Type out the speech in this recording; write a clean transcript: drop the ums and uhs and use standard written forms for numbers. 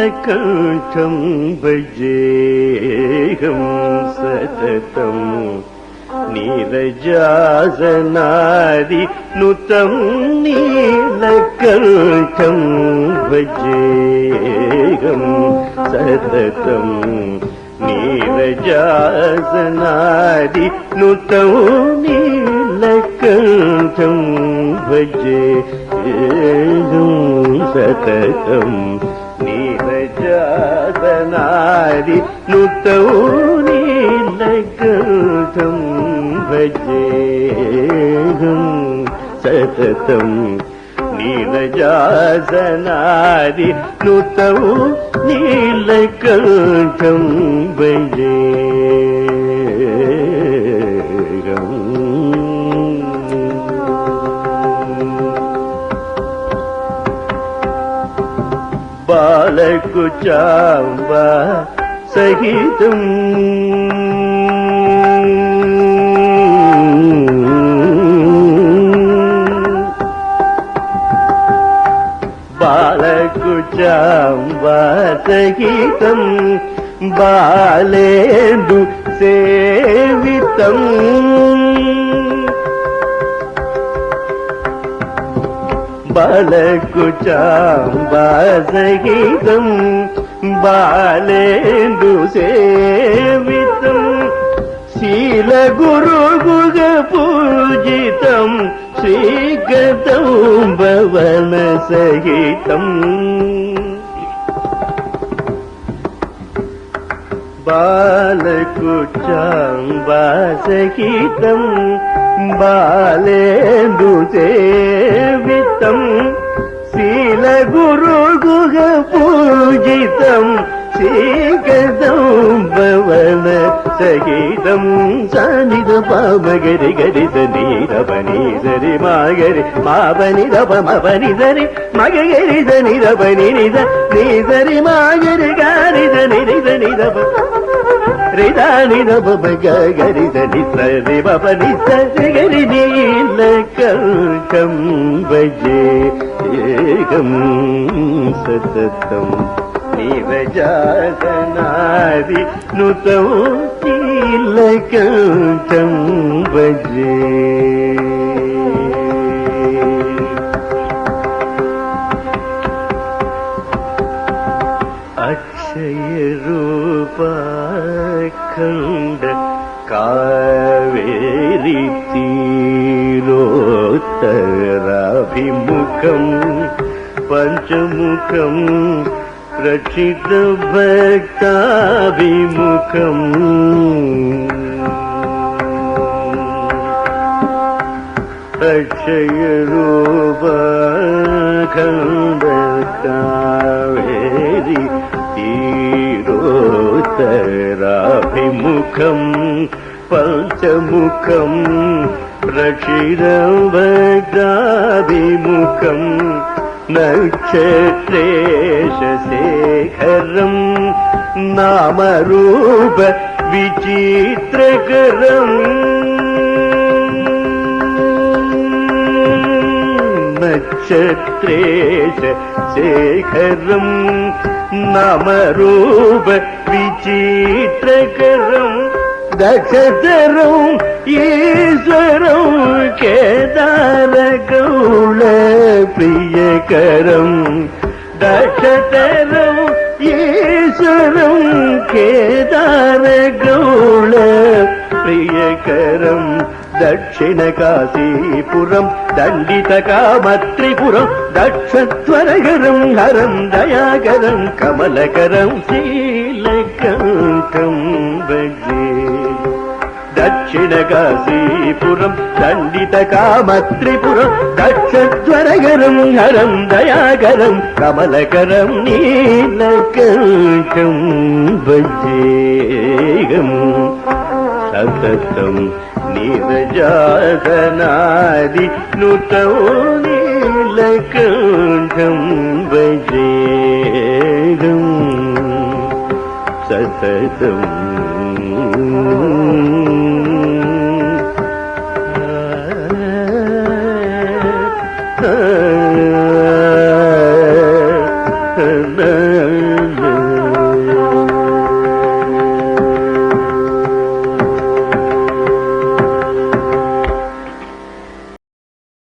నీలకంఠం భజేహం సతతం నీరజాసనాది నుతం నీలకంఠం భజేహం సతతం నీరజాసనాది నుతం నీలకంఠం భజేహం సతతం నీరజాసనాది నుతం నీలకంఠం భజేహం సతతం నీరజాసనాది నుతం నీలకంఠం భజేహం బాలకుచాంబ సహితం బాలకుచాంబ సహితం బాలేందు సేవితం బాలకుచాంబ సహితం బాలేందు సేవితం శీల గురుగుగ పూజితం శ్రీగతం భవన సహితం బాలకుచాంబ సహితం బాలేందు సేవితం శీల గురుగుగ పూజితం శ్రీగతం భవన సహితం సనిద పమగరి గరిద నీరపని సరి మాగరి మాపని దప మపని సరి మగరి దని రపని నిద నీ సరి మాగరి గారిద నిరిద నిరప రిదాని దప గరిద నిసరి మపని సరి గరి నీలకంఠం భజేహం సతతం నీరజాసనాది నుతం నీలకంఠం భజే అక్షయ రూపాఖండ కావేరి తీరోత్తరాభిముఖం పంచముఖం రక్షిత భక్తాభిముఖం అక్షయ రూపఖండ కావేరి తీరోత్తరాభిముఖం పంచముఖం రక్షిత భక్తాభిముఖం నక్షత్రేశ శేఖరం నామరూప విచిత్రకరం నక్షత్రేశ శేఖరం నామరూప విచిత్రకరం దక్షతరం ఈశ్వరం కేదార గౌళ ప్రియకరం దక్షతరం ఈశ్వరం కేదార గౌళ ప్రియకరం దక్షిణ కాశీపురం దండిత కామత్రిపురం దక్షత్వరగరం హరం దయాకరం కమలకరం శీలకంఠం భజే దక్షిణ కాశీపురం దండిత కామత్రిపురం దక్షద్వరగరం హరం దయాకరం కమలకరం నీలకంఠం భజేహం సతతం నీరజాసనాది నుతం నీలకంఠం భజేహం సతతం na